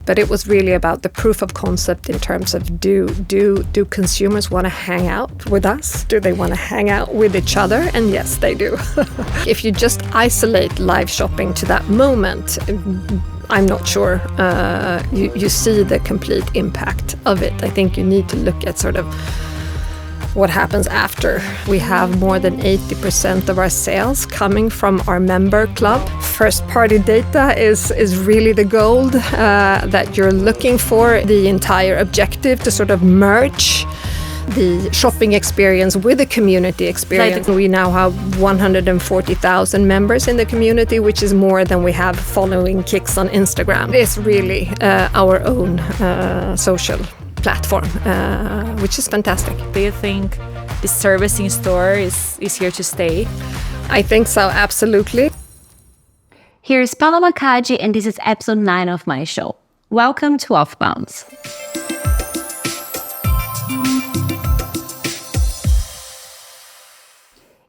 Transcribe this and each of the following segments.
but it was really about the proof of concept in terms of do consumers want to hang out with us? Do they want to hang out with each other? And yes, they do. If you just isolate live shopping to that moment, I'm not sure you see the complete impact of it. I think you need to look at sort of what happens after. We have more than 80% of our sales coming from our member club. First party data is really the gold that you're looking for. The entire objective to sort of merge the shopping experience with the community experience. We now have 140,000 members in the community, which is more than we have following Kicks on Instagram. It's really our own social platform, which is fantastic. Do you think the service in store is here to stay? I think so, absolutely. Here's Paloma Kaji, and this is episode 9 of my show. Welcome to OFFBounds.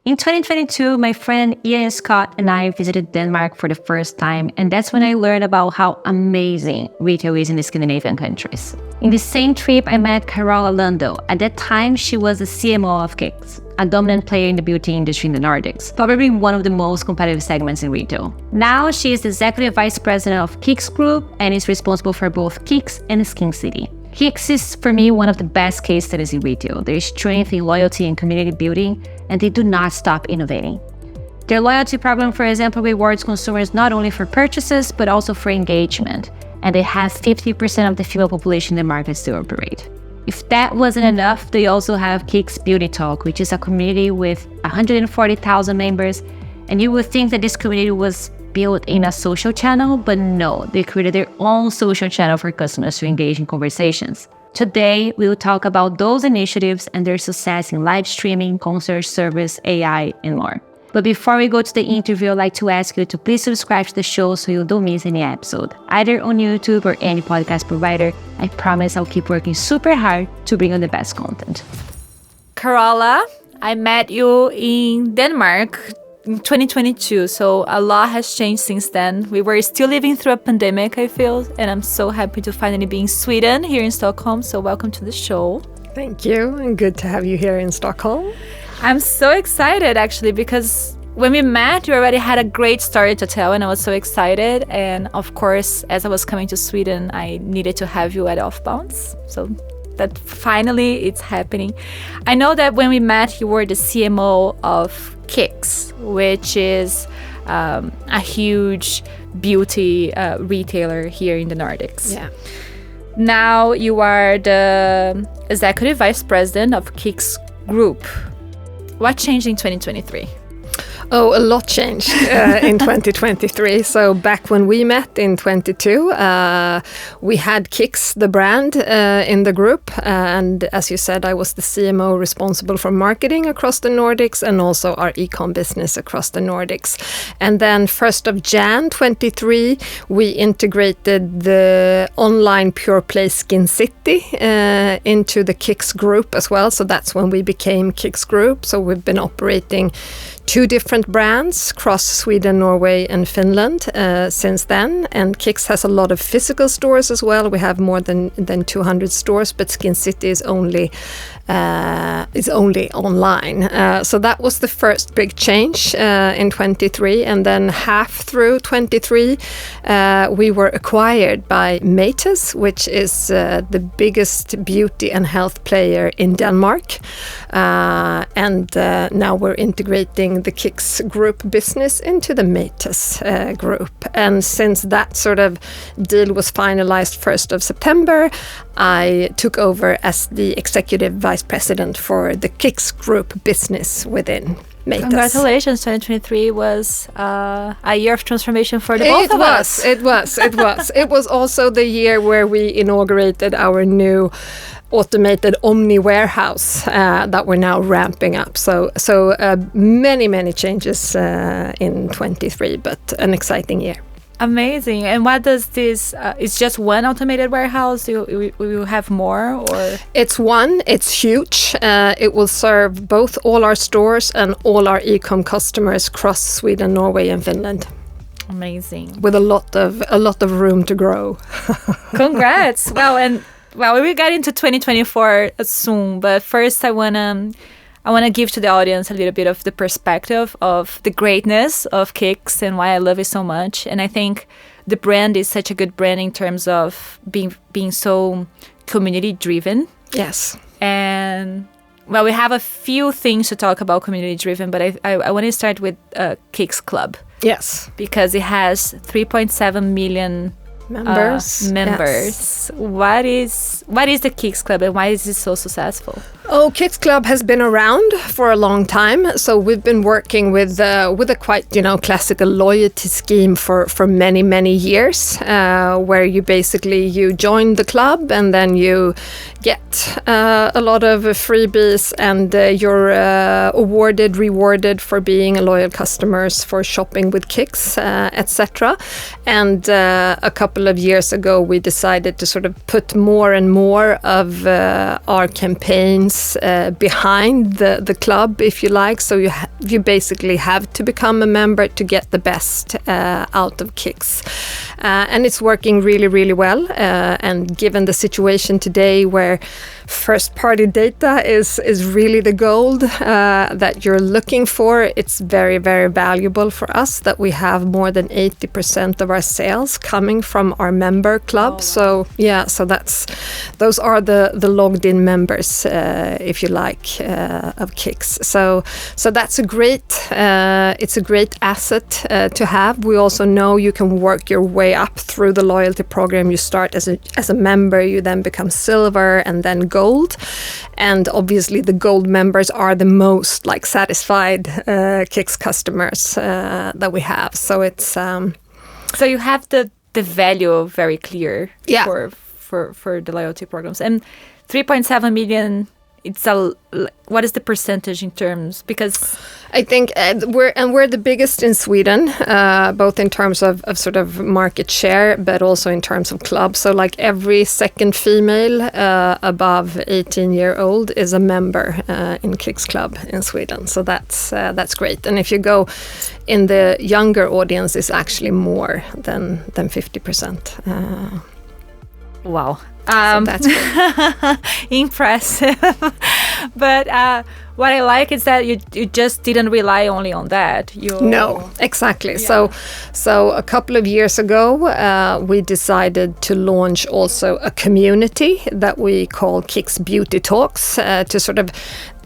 In 2022, my friend Ian Scott and I visited Denmark for the first time, and that's when I learned about how amazing retail is in the Scandinavian countries. In the same trip, I met Carola Lando. At that time, she was the CMO of Kicks, a dominant player in the beauty industry in the Nordics, probably one of the most competitive segments in retail. Now, she is the Executive Vice President of Kicks Group and is responsible for both Kicks and Skin City. Kicks is, for me, one of the best case studies in retail. There is strength in loyalty and community building, and they do not stop innovating. Their loyalty program, for example, rewards consumers not only for purchases, but also for engagement. And they have 50% of the female population in the markets they operate. If that wasn't enough, they also have Kicks Beauty Talk, which is a community with 140,000 members. And you would think that this community was built in a social channel, but no, they created their own social channel for customers to engage in conversations. Today, we will talk about those initiatives and their success in live streaming, concierge service, AI, and more. But before we go to the interview, I'd like to ask you to please subscribe to the show so you don't miss any episode, either on YouTube or any podcast provider. I promise I'll keep working super hard to bring you the best content. Carola, I met you in Denmark in 2022, so a lot has changed since then. We were still living through a pandemic, I feel, and I'm so happy to finally be in Sweden, here in Stockholm, so welcome to the show. Thank you, and good to have you here in Stockholm. I'm so excited, actually, because when we met, you already had a great story to tell, and I was so excited. And of course, as I was coming to Sweden, I needed to have you at OFFBounds, so that finally it's happening. I know that when we met, you were the CMO of Kicks, which is a huge beauty retailer here in the Nordics. Yeah. Now you are the Executive Vice President of Kicks Group. What changed in 2023? Oh, a lot changed in 2023. So back when we met in 22, we had Kicks, the brand, in the group. And as you said, I was the CMO responsible for marketing across the Nordics and also our e-com business across the Nordics. And then 1st of Jan 23, we integrated the online pure play Skin City into the Kicks group as well. So that's when we became Kicks Group. So we've been operating 2 different brands across Sweden, Norway, and Finland since then. And Kicks has a lot of physical stores as well. We have more than 200 stores, but Skin City is only online. So that was the first big change in 23. And then half through 23, we were acquired by Matas, which is the biggest beauty and health player in Denmark. And now we're integrating the Kicks Group business into the Matas group. And since that sort of deal was finalized 1st of September, I took over as the Executive Vice President for the Kicks Group business within Matas. Congratulations, 2023 was a year of transformation for the both of us. It was. It was also the year where we inaugurated our new automated Omni warehouse that we're now ramping up. So many changes in 23, but an exciting year. Amazing. And what does this, it's just one automated warehouse? We will have more, or? It's one, it's huge. It will serve both all our stores and all our e-com customers across Sweden, Norway and Finland. Amazing. with a lot of room to grow. Congrats. Well, we will get into 2024 soon, but first I wanna give to the audience a little bit of the perspective of the greatness of Kix and why I love it so much. And I think the brand is such a good brand in terms of being so community driven. Yes. And well, we have a few things to talk about community driven, but I want to start with Kix Club. Yes. Because it has 3.7 million members. Yes. What is the Kix Club and why is it so successful? Kix Club has been around for a long time, so we've been working with a quite classical loyalty scheme for many years, where you join the club and then you get a lot of freebies and you're rewarded for being a loyal customers, for shopping with Kix, etc. And a couple of years ago, we decided to sort of put more and more of our campaigns behind the club, if you like. So you basically have to become a member to get the best out of Kix. And it's working really well. And given the situation today where first-party data is really the gold that you're looking for, it's very valuable for us that we have more than 80% of our sales coming from our member club. Oh, wow. So those are the logged in members, if you like, of Kix. So that's a great asset to have. We also know you can work your way up through the loyalty program. You start as a member, you then become silver and then gold. And obviously the gold members are the most satisfied Kix customers that we have. So it's so you have the value very clear for the loyalty programs. And 3.7 million, what is the percentage in terms? Because I think we're the biggest in Sweden, both in terms of sort of market share, but also in terms of club. So every second female above 18-year-old is a member in Kix Club in Sweden. So that's great. And if you go in the younger audience, it's actually more than 50%. Wow. So that's good. Impressive. But what I like is that you just didn't rely only on that. No, exactly. Yeah. So a couple of years ago, we decided to launch also a community that we call Kix Beauty Talks to sort of.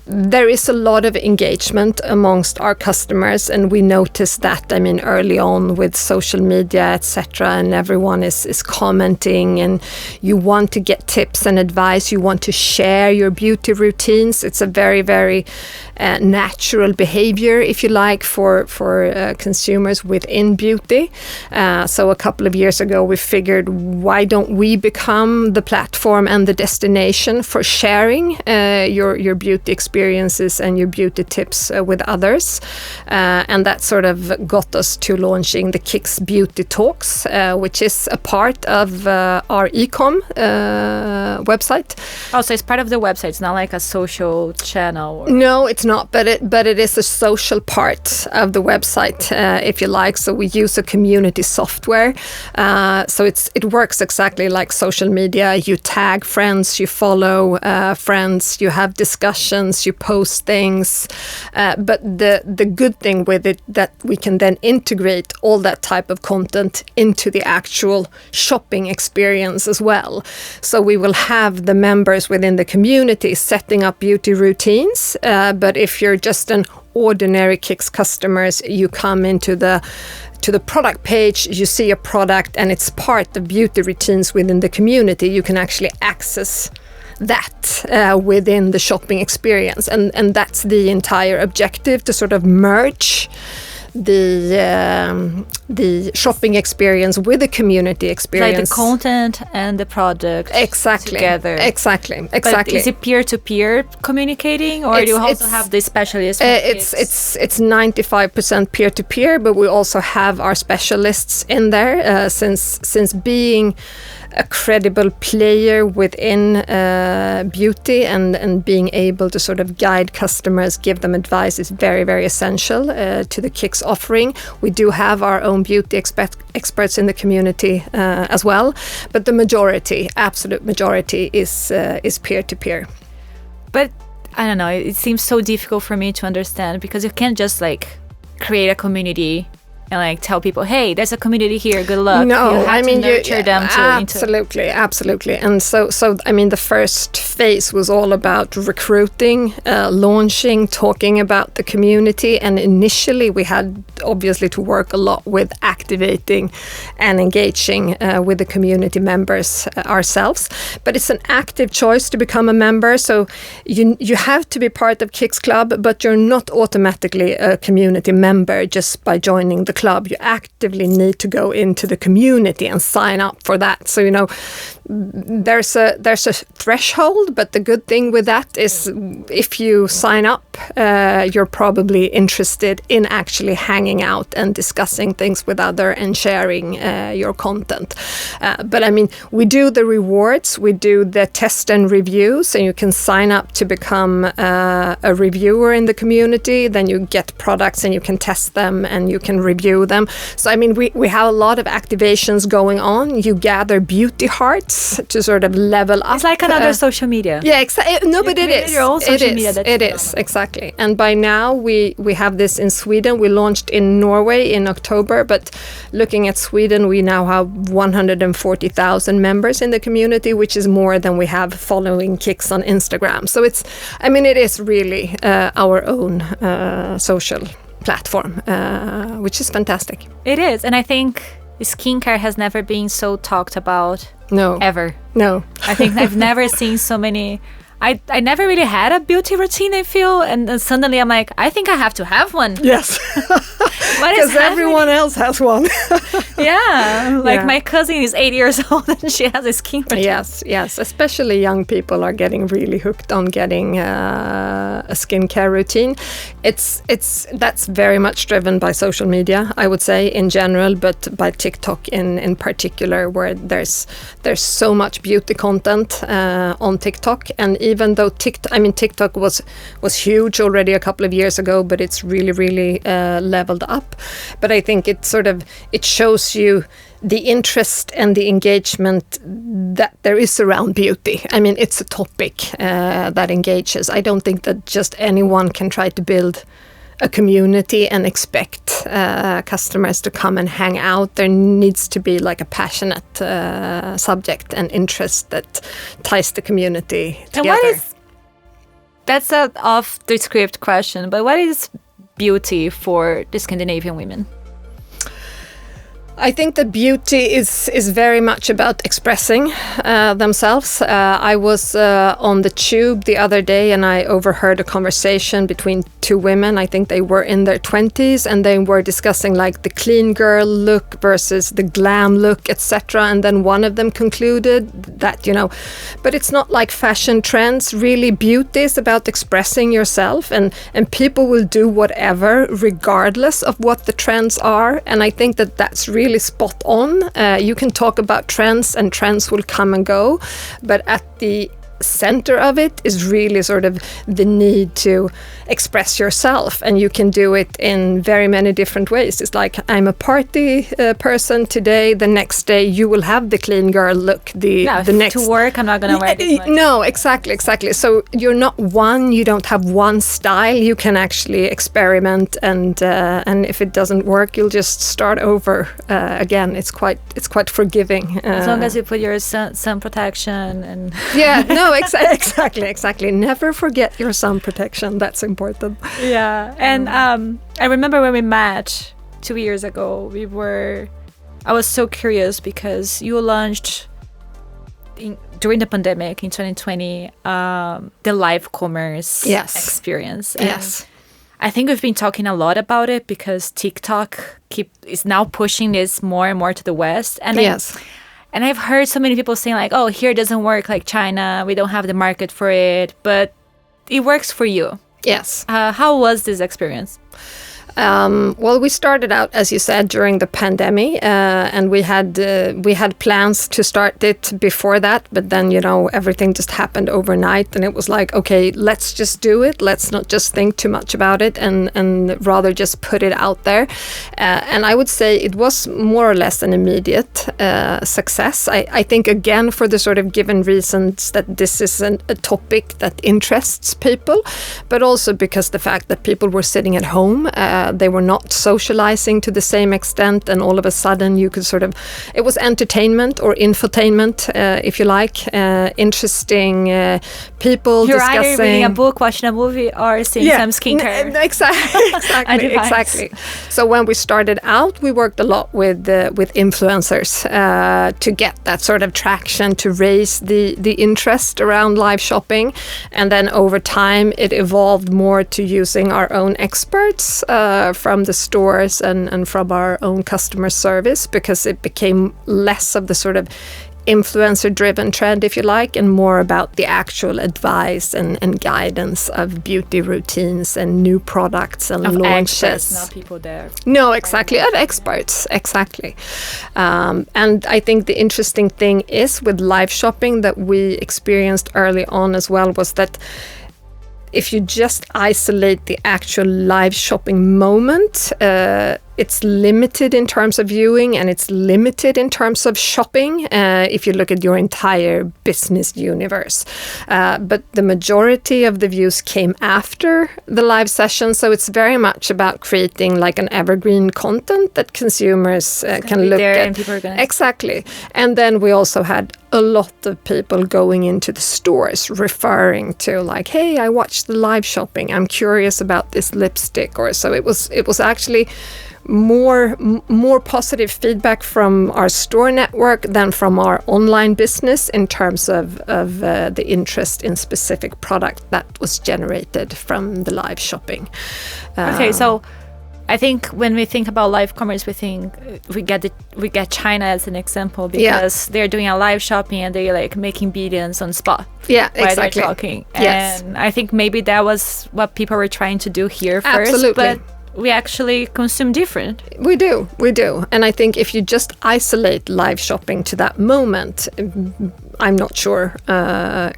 There is a lot of engagement amongst our customers, and we noticed that, early on with social media, etc., and everyone is commenting, and you want to get tips and advice, you want to share your beauty routines. It's a very natural behavior, if you like, for consumers within beauty. So a couple of years ago, we figured, why don't we become the platform and the destination for sharing your beauty experiences and your beauty tips with others? And that sort of got us to launching the Kix Beauty Talks, which is a part of our e-com website. Oh, so it's part of the website. It's not like a social channel. No, it's not, but it is a social part of the website, if you like. So we use a community software. So it works exactly like social media. You tag friends, you follow friends, you have discussions, you post things. But the good thing with it that we can then integrate all that type of content into the actual shopping experience as well. So we will have the members within the community setting up beauty routines. But if you're just an ordinary Kix customers, you come into the product page, you see a product, and it's part of beauty routines within the community. You can actually access that within the shopping experience, and that's the entire objective, to sort of merge the shopping experience with the community experience, like the content and the product together. Exactly. But is it peer-to-peer communicating, or do you also have the specialists? It's 95% peer-to-peer, but we also have our specialists in there. Since being a credible player within beauty, and being able to sort of guide customers, give them advice is very, very essential to the Kicks offering. We do have our own beauty experts in the community as well, but the majority, absolute majority, is peer-to-peer. But I don't know, it seems so difficult for me to understand, because you can't just like create a community and like tell people, hey, there's a community here, good luck. No, you have to nurture them absolutely. And so I mean, the first phase was all about recruiting, launching, talking about the community, and initially we had obviously to work a lot with activating and engaging with the community members ourselves. But it's an active choice to become a member, so you have to be part of Kicks Club, but you're not automatically a community member just by joining the club. You actively need to go into the community and sign up for that. So, you know, there's a threshold, but the good thing with that is if you sign up, you're probably interested in actually hanging out and discussing things with other and sharing your content. But I mean, we do the rewards, we do the test and reviews, and you can sign up to become a reviewer in the community. Then you get products and you can test them and you can review them. So I mean, we have a lot of activations going on. You gather beauty hearts to sort of level up. It's like another social media. Yeah, exactly. No, but it is. Your own social media. It is, exactly. And by now we have this in Sweden. We launched in Norway in October, but looking at Sweden, we now have 140,000 members in the community, which is more than we have following Kicks on Instagram. So it is really our own social platform, which is fantastic. It is, and I think skincare has never been so talked about. No. Ever. No. I think I've never seen so many. I never really had a beauty routine, I feel, and then suddenly I'm like, I think I have to have one. Yes. Because everyone else has one. Yeah. Like my cousin is 8 years old and she has a skin routine. Yes. Especially young people are getting really hooked on getting a skincare routine. That's very much driven by social media, I would say, in general, but by TikTok in particular, where there's so much beauty content on TikTok. And even though TikTok was huge already a couple of years ago, but it's really leveled up. But I think it shows you the interest and the engagement that there is around beauty. I mean, it's a topic that engages. I don't think that just anyone can try to build a community and expect customers to come and hang out. There needs to be like a passionate subject and interest that ties the community together. That's an off the script question, but what is beauty for the Scandinavian women? I think that beauty is very much about expressing themselves. I was on the tube the other day and I overheard a conversation between two women. I think they were in their 20s and they were discussing like the clean girl look versus the glam look, etc. And then one of them concluded that, but it's not like fashion trends. Really, beauty is about expressing yourself, and people will do whatever regardless of what the trends are. And I think that that's really spot on. You can talk about trends and trends will come and go, but at the center of it is really sort of the need to express yourself, and you can do it in very many different ways. It's like, I'm a party person today, the next day you will have the clean girl look. The next to work, I'm not gonna wear this much. No, exactly. So you're not one. You don't have one style. You can actually experiment, and if it doesn't work, you'll just start over again. It's quite forgiving. As long as you put your sun protection and No, exactly. Never forget your sun protection. That's important. Yeah. And I remember when we met 2 years ago, I was so curious because you launched during the pandemic in 2020 the live commerce experience. And yes. I think we've been talking a lot about it because TikTok is now pushing this more and more to the West. And And I've heard so many people saying like, oh, here it doesn't work like China. We don't have the market for it. But it works for you. Yes. How was this experience? Well, we started out, as you said, during the pandemic, and we had plans to start it before that, but then everything just happened overnight, and it was like, okay, let's just do it. Let's not just think too much about it, and rather just put it out there. And I would say it was more or less an immediate success. I think again for the sort of given reasons that this is a topic that interests people, but also because the fact that people were sitting at home. They were not socializing to the same extent, and all of a sudden you could it was entertainment or infotainment, if you like, interesting people You're discussing. either reading a book, watching a movie, or seeing some skincare. Exactly. So when we started out, we worked a lot with influencers to get that sort of traction, to raise the interest around live shopping, and then over time it evolved more to using our own experts from the stores and from our own customer service, because it became less of the sort of influencer-driven trend, if you like, and more about the actual advice and guidance of beauty routines and new products and of launches. Experts, not people there. No, exactly, of experts, exactly. And I think the interesting thing is with live shopping that we experienced early on as well was that if you just isolate the actual live shopping moment, it's limited in terms of viewing and it's limited in terms of shopping if you look at your entire business universe. But the majority of the views came after the live session, so it's very much about creating like an evergreen content that consumers can look at. And people are gonna Exactly. And then we also had a lot of people going into the stores referring to like, hey, I watched the live shopping, I'm curious about this lipstick or so. It was actually more positive feedback from our store network than from our online business in terms of the interest in specific product that was generated from the live shopping. Okay, so I think when we think about live commerce, we get China as an example because they're doing a live shopping and they're like making billions on spot. Yeah, while exactly. they're talking. Yes. And I think maybe that was what people were trying to do here first. Absolutely. But we actually consume different. We do. And I think if you just isolate live shopping to that moment, I'm not sure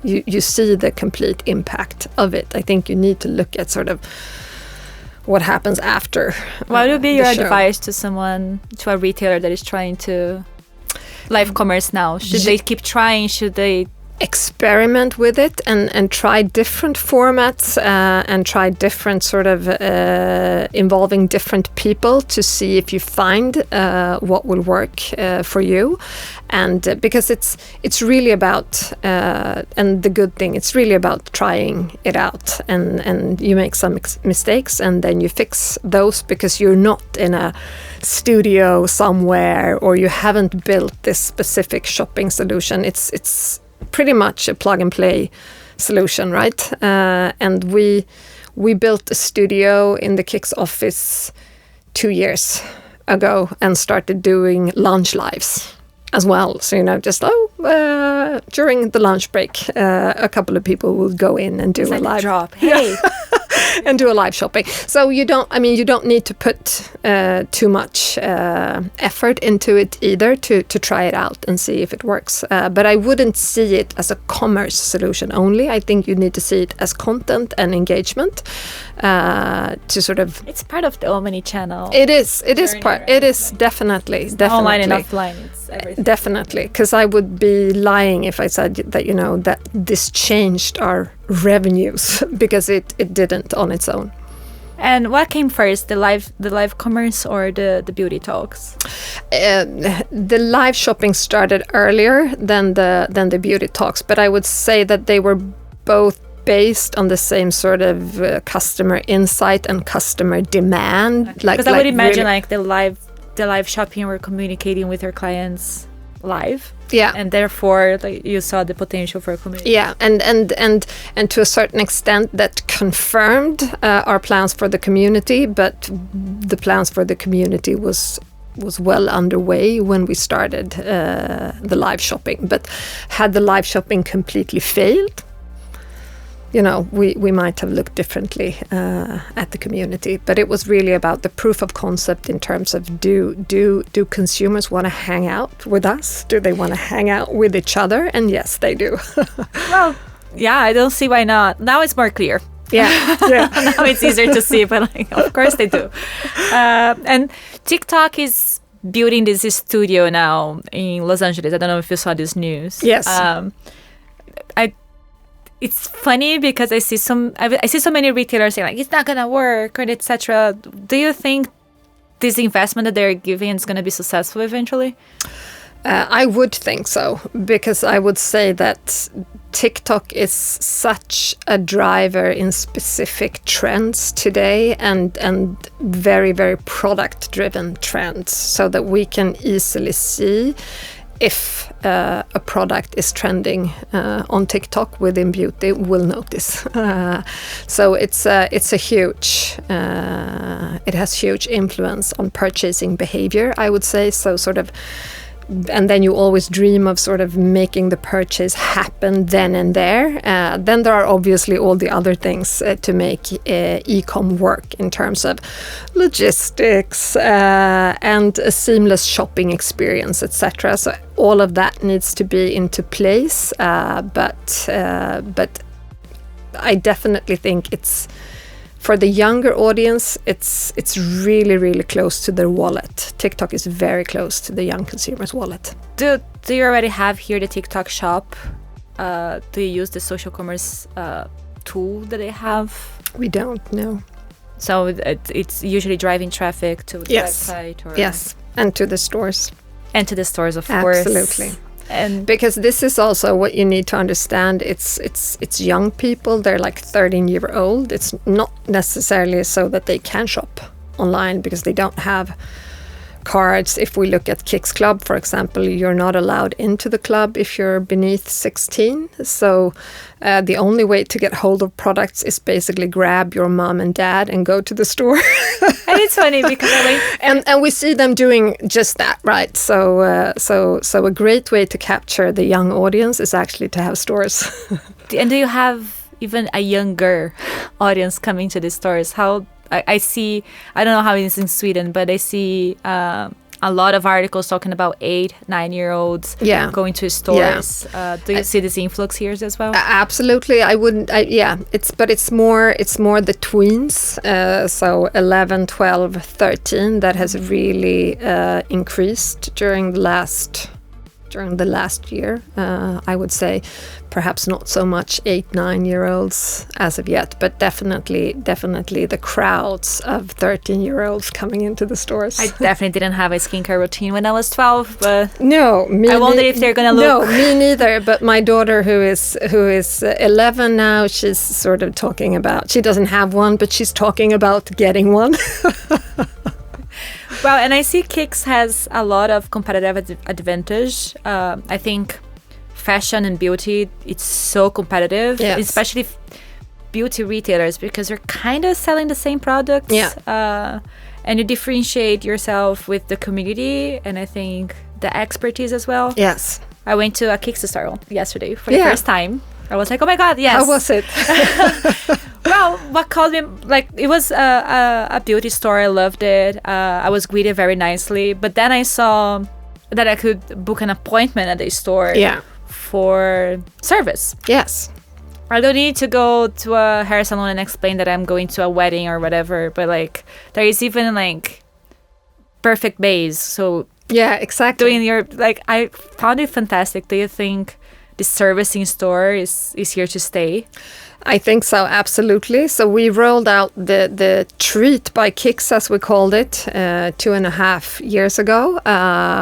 you see the complete impact of it. I think you need to look at sort of what happens after. What would be your show. advice to a retailer that is trying to live commerce now? Should they keep trying? Should they experiment with it and try different formats and try different sort of involving different people to see if you find what will work for you, and because it's really about and the good thing, it's really about trying it out, and you make some mistakes and then you fix those because you're not in a studio somewhere or you haven't built this specific shopping solution. It's pretty much a plug and play solution, right? And we built a studio in the Kicks office 2 years ago and started doing lunch lives as well. So, just during the lunch break, a couple of people will go in and do a live drop. Hey. And do a live shopping. So you don't need to put too much effort into it either to try it out and see if it works. But I wouldn't see it as a commerce solution only. I think you need to see it as content and engagement to sort of. It's part of the omni-channel. It is part. It is definitely. Online and offline. It's everything. Definitely, because I would be lying if I said that that this changed our revenues because it didn't on its own. And what came first, the live commerce or the beauty talks? The live shopping started earlier than the beauty talks, but I would say that they were both based on the same sort of customer insight and customer demand. Okay. Because I would imagine really, the live shopping were communicating with their clients live. Yeah. And therefore you saw the potential for a community. Yeah, and to a certain extent that confirmed our plans for the community, but the plans for the community was well underway when we started the live shopping. But had the live shopping completely failed? we might have looked differently at the community, but it was really about the proof of concept in terms of do consumers want to hang out with us? Do they want to hang out with each other? And yes, they do. Well, yeah, I don't see why not. Now it's more clear. Yeah. Now it's easier to see, but of course they do. And TikTok is building this studio now in Los Angeles. I don't know if you saw this news. Yes. It's funny because I see so many retailers saying like it's not gonna work or etc. Do you think this investment that they're giving is gonna be successful eventually? I would think so, because I would say that TikTok is such a driver in specific trends today, and very, very product-driven trends, so that we can easily see if a product is trending on TikTok within beauty, we'll notice. So it's a huge, it has huge influence on purchasing behavior, I would say. So sort of, and then you always dream of sort of making the purchase happen then and there. Then there are obviously all the other things to make e-com work in terms of logistics and a seamless shopping experience, etc. So all of that needs to be into place. But I definitely think it's, for the younger audience, it's really, really close to their wallet. TikTok is very close to the young consumer's wallet. Do you already have here the TikTok shop? Do you use the social commerce tool that they have? We don't, no. So it's usually driving traffic to the website? Or... Yes, and to the stores. And to the stores, of course. Absolutely. And because this is also what you need to understand. It's young people. They're like 13-year-old. It's not necessarily so that they can shop online because they don't have cards. If we look at Kicks Club, for example, you're not allowed into the club if you're beneath 16. So the only way to get hold of products is basically grab your mom and dad and go to the store. And it's funny because and we see them doing just that, right? So a great way to capture the young audience is actually to have stores. And do you have even a younger audience coming to the stores? How I see, I don't know how it is in Sweden, but I see a lot of articles talking about 8-9-year-olds going to stores. Yeah. Do you see this influx here as well? Absolutely. I wouldn't. It's more the tweens. So 11, 12, 13 that has really increased during the last year. I would say perhaps not so much 8-9-year-olds as of yet, but definitely the crowds of 13-year-olds coming into the stores. I definitely didn't have a skincare routine when I was 12, but no, I wonder if they're gonna look. No, me neither. But my daughter, who is 11 now, she's sort of talking about. She doesn't have one, but she's talking about getting one. Well, and I see Kicks has a lot of competitive advantage. I think fashion and beauty, it's so competitive, especially beauty retailers, because you're kind of selling the same products. Yeah. And you differentiate yourself with the community, and I think the expertise as well. Yes. I went to a Kicks store yesterday for the first time. I was like, oh my God, yes. How was it? Well, what called me, like, it was a beauty store. I loved it. I was greeted very nicely. But then I saw that I could book an appointment at the store for service. Yes. I don't need to go to a hair salon and explain that I'm going to a wedding or whatever. But, like, there is even, like, perfect bays. So, yeah, exactly. Doing your, like, I found it fantastic. Do you think the servicing store is here to stay? I think so, absolutely. So we rolled out the Treat by Kicks, as we called it, 2.5 years ago.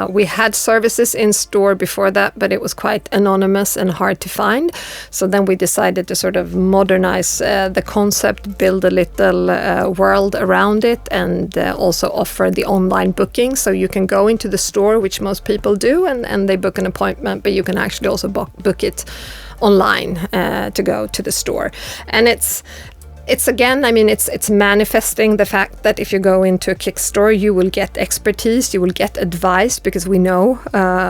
We had services in store before that, but it was quite anonymous and hard to find. So then we decided to sort of modernize the concept, build a little world around it, and also offer the online booking. So you can go into the store, which most people do, and they book an appointment, but you can actually also book it online to go to the store. And it's again, I mean, it's manifesting the fact that if you go into a Kicks store, you will get expertise, you will get advice, because we know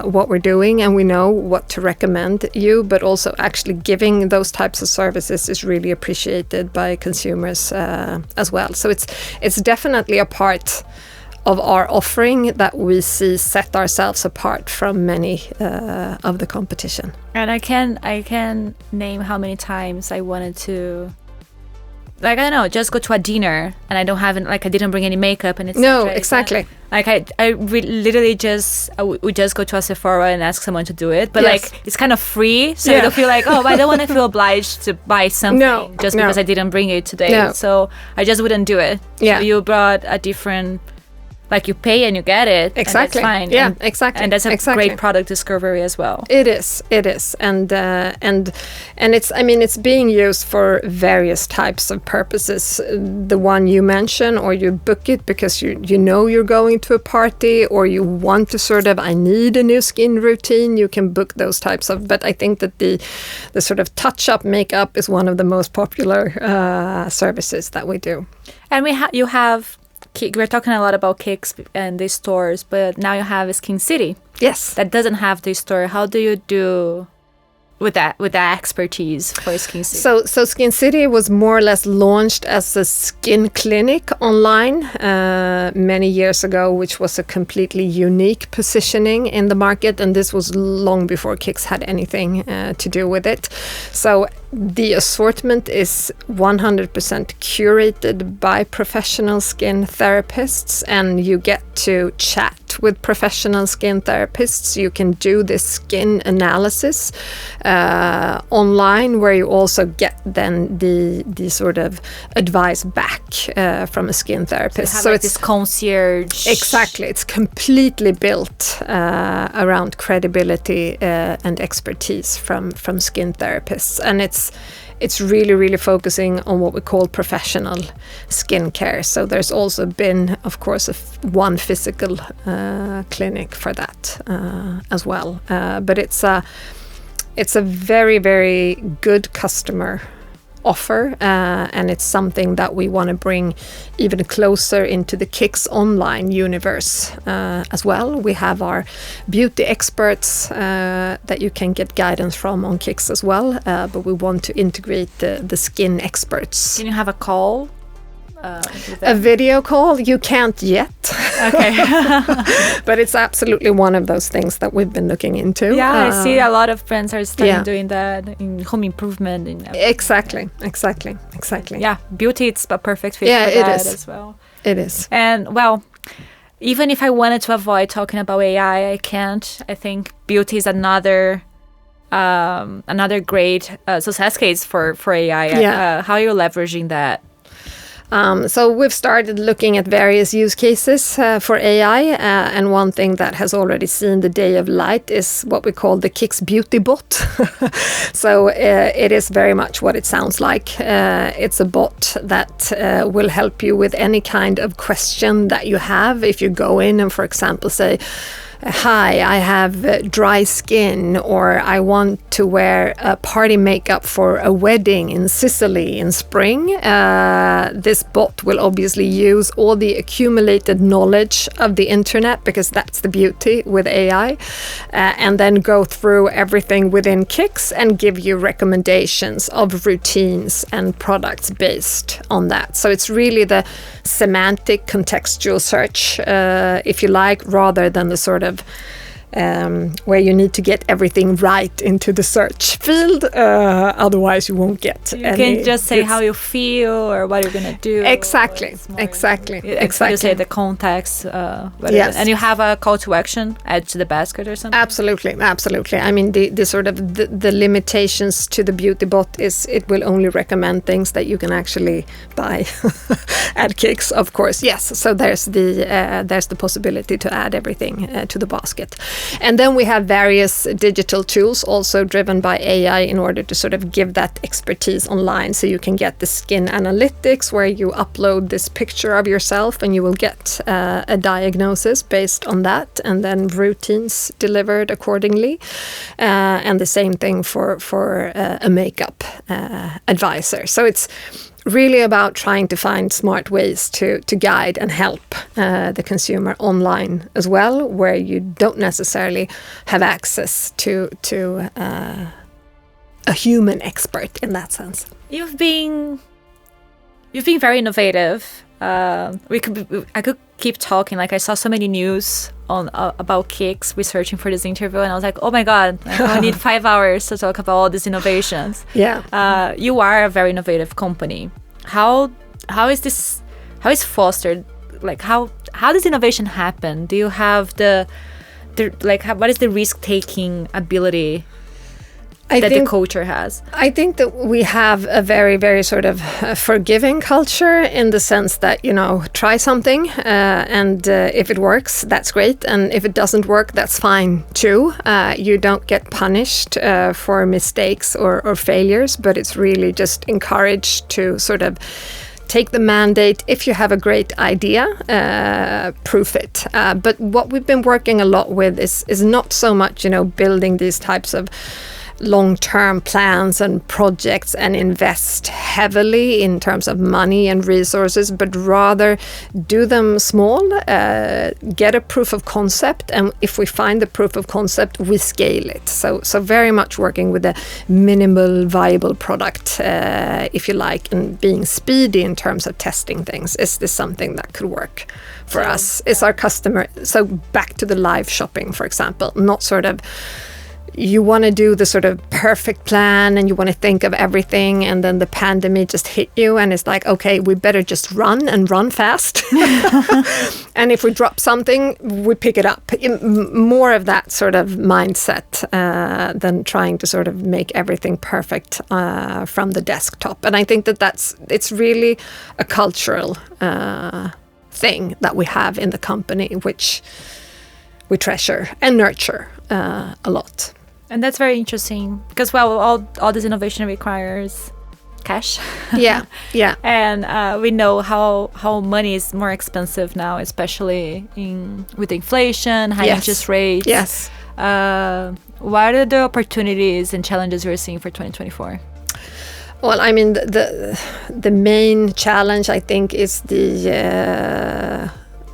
what we're doing and we know what to recommend you, but also actually giving those types of services is really appreciated by consumers as well. So it's definitely a part of our offering that we see set ourselves apart from many of the competition. And I can name how many times I wanted to, like, I don't know, just go to a dinner and I don't have, like, I didn't bring any makeup and it's No, exactly. Like literally just would just go to a Sephora and ask someone to do it, but Yes. like it's kind of free, so you don't feel like, oh, I don't want to feel obliged to buy something just because I didn't bring it today. No. So I just wouldn't do it. Yeah. So you brought a different, like, you pay and you get it. Exactly. And that's fine. Yeah, and, exactly. And that's a Exactly. great product discovery as well. It is, and it's, I mean, it's being used for various types of purposes. The one you mention, or you book it because you know you're going to a party, or you want to sort of, I need a new skin routine. You can book those types of. But I think that the sort of touch-up makeup is one of the most popular services that we do. And you have. We're talking a lot about Kicks and these stores, but now you have Skin City. Yes. That doesn't have this store. How do you do with that expertise for Skin City? So Skin City was more or less launched as a skin clinic online many years ago, which was a completely unique positioning in the market, and this was long before Kicks had anything to do with it. So the assortment is 100% curated by professional skin therapists, and you get to chat with professional skin therapists. You can do this skin analysis online, where you also get then the sort of advice back from a skin therapist. So it's this concierge. Exactly. It's completely built around credibility and expertise from skin therapists, and it's really focusing on what we call professional skincare. So there's also been, of course, one physical clinic for that as well. But it's a very good customer offer, and it's something that we want to bring even closer into the Kicks online universe as well. We have our beauty experts that you can get guidance from on Kicks as well, but we want to integrate the skin experts. Can you have a call? A video call? You can't yet. Okay. But it's absolutely one of those things that we've been looking into. Yeah, I see a lot of friends are starting doing that in home improvement. Exactly. Yeah, beauty, it's a perfect fit for that as well. It is. And, well, even if I wanted to avoid talking about AI, I can't. I think beauty is another great success case for AI. Yeah. How are you leveraging that? So we've started looking at various use cases for AI, and one thing that has already seen the day of light is what we call the Kicks Beauty Bot. So it is very much what it sounds like. It's a bot that will help you with any kind of question that you have. If you go in and, for example, say, hi, I have dry skin, or I want to wear a party makeup for a wedding in Sicily in spring. This bot will obviously use all the accumulated knowledge of the internet, because that's the beauty with AI, and then go through everything within Kicks and give you recommendations of routines and products based on that. So it's really the semantic contextual search, if you like, rather than the sort of where you need to get everything right into the search field, otherwise you won't get you any. You can just say how you feel or what you're going to do. Exactly. You say the context. Yes. And you have a call to action, add to the basket or something? Absolutely. I mean, the sort of the limitations to the beauty bot is it will only recommend things that you can actually buy at Kicks, of course. Yes. So there's the possibility to add everything to the basket. And then we have various digital tools also driven by AI in order to sort of give that expertise online. So you can get the skin analytics, where you upload this picture of yourself and you will get a diagnosis based on that, and then routines delivered accordingly. And the same thing for a makeup advisor. So it's really about trying to find smart ways to guide and help the consumer online as well, where you don't necessarily have access to a human expert in that sense. You've been very innovative. I could keep talking. Like, I saw so many news on about Kicks researching for this interview, and I was like, oh my god, I need 5 hours to talk about all these innovations. Yeah. You are a very innovative company. How is fostered? Like, how does innovation happen? Do you have what is the risk-taking ability the culture has? I think that we have a very, very sort of forgiving culture, in the sense that, try something and if it works, that's great. And if it doesn't work, that's fine too. You don't get punished for mistakes or failures, but it's really just encouraged to sort of take the mandate. If you have a great idea, proof it. But what we've been working a lot with is not so much, building these types of long-term plans and projects and invest heavily in terms of money and resources, but rather do them small, get a proof of concept, and if we find the proof of concept, we scale it. So very much working with a minimal viable product, if you like, and being speedy in terms of testing things. Is this something that could work for us? Is our customer... So back to the live shopping, for example, not sort of... You want to do the sort of perfect plan and you want to think of everything, and then the pandemic just hit you and it's like, okay, we better just run fast. And if we drop something, we pick it up. More of that sort of mindset than trying to sort of make everything perfect from the desktop. And I think it's really a cultural thing that we have in the company, which we treasure and nurture a lot. And that's very interesting because, all this innovation requires cash. Yeah. And we know how money is more expensive now, especially with inflation, high interest rates. Yes. What are the opportunities and challenges you're seeing for 2024? Well, I mean, the main challenge, I think, is the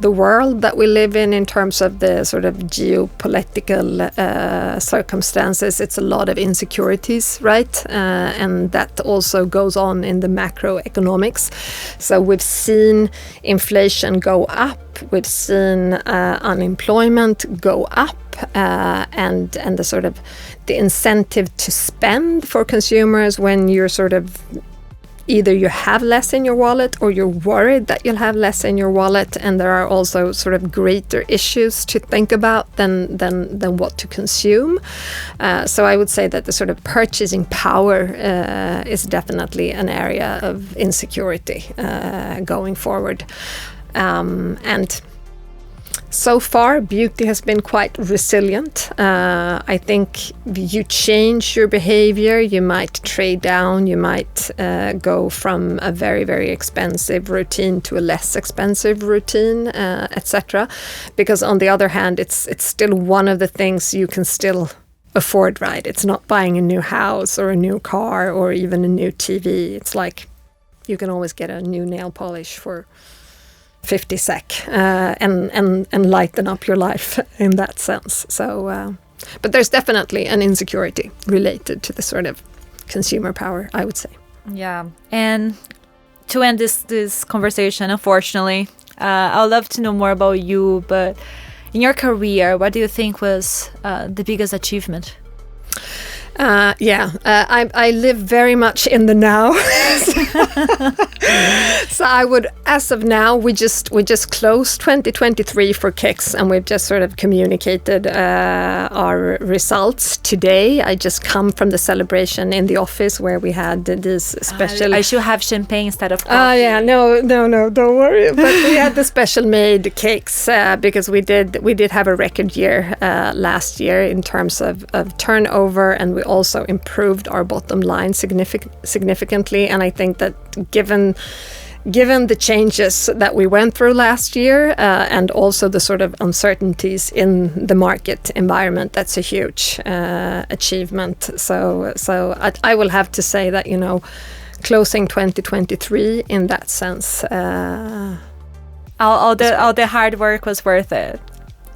world that we live in terms of the sort of geopolitical circumstances. It's a lot of insecurities, right? And that also goes on in the macroeconomics. So we've seen inflation go up, we've seen unemployment go up, and the sort of the incentive to spend for consumers when you're sort of either you have less in your wallet or you're worried that you'll have less in your wallet, and there are also sort of greater issues to think about than what to consume. So I would say that the sort of purchasing power is definitely an area of insecurity going forward. And so far, beauty has been quite resilient. I think you change your behavior, you might trade down, you might go from a very, very expensive routine to a less expensive routine, etc. Because on the other hand, it's still one of the things you can still afford, right? It's not buying a new house or a new car or even a new TV. It's like you can always get a new nail polish for 50 SEK and lighten up your life in that sense. So, but there's definitely an insecurity related to the sort of consumer power, I would say. Yeah, and to end this conversation, unfortunately, I'd love to know more about you. But in your career, what do you think was the biggest achievement? I live very much in the now. So I would, as of now, we just closed 2023 for Kicks, and we've just sort of communicated our results today. I just come from the celebration in the office where we had this special... I should have champagne instead of coffee. Oh yeah, no, don't worry. But we had the special made cakes because we did have a record year last year in terms of turnover, and we also improved our bottom line significantly. And I think that given the changes that we went through last year and also the sort of uncertainties in the market environment, that's a huge achievement. So I will have to say that, closing 2023 in that sense. All the hard work was worth it.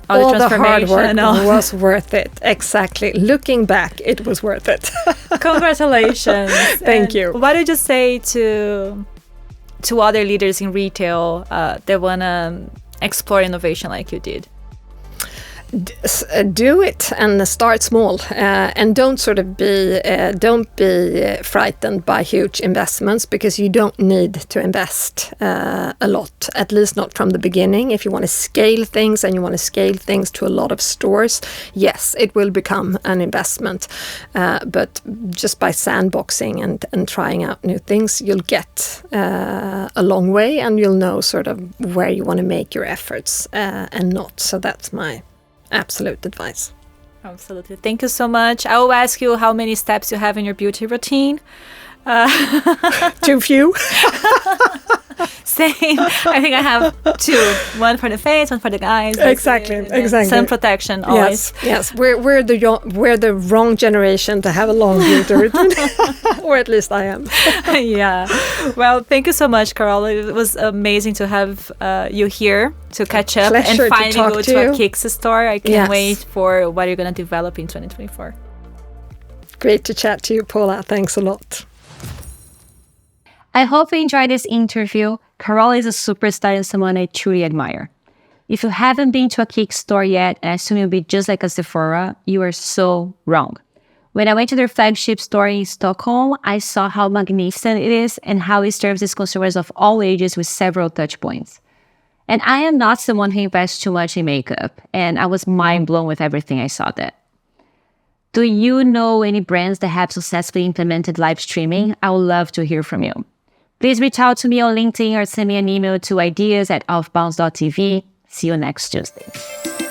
All the hard work was worth it. Exactly. Looking back, it was worth it. Congratulations. Thank you. What did you say to other leaders in retail that want to explore innovation like you did? Do it and start small, and don't be frightened by huge investments, because you don't need to invest a lot, at least not from the beginning. If you want to scale things and you want to scale things to a lot of stores, yes, it will become an investment, but just by sandboxing and trying out new things, you'll get a long way, and you'll know sort of where you want to make your efforts and not. So that's my absolute advice. Absolutely. Thank you so much. I will ask you how many steps you have in your beauty routine. Too few. Same. I think I have 2. One for the face, one for the eyes. Exactly. Sun protection always. Yes. We're the wrong generation to have a long beauty routine, or at least I am. Yeah. Well, thank you so much, Carol. It was amazing to have you here to catch up and finally go to a Kicks store. I can't wait for what you're going to develop in 2024. Great to chat to you, Paula. Thanks a lot. I hope you enjoyed this interview. Carol is a superstar and someone I truly admire. If you haven't been to a Kicks store yet, and I assume you'll be just like a Sephora, you are so wrong. When I went to their flagship store in Stockholm, I saw how magnificent it is and how it serves its consumers of all ages with several touch points. And I am not someone who invests too much in makeup, and I was mind blown with everything I saw there. Do you know any brands that have successfully implemented live streaming? I would love to hear from you. Please reach out to me on LinkedIn or send me an email to ideas@offbounds.tv. See you next Tuesday.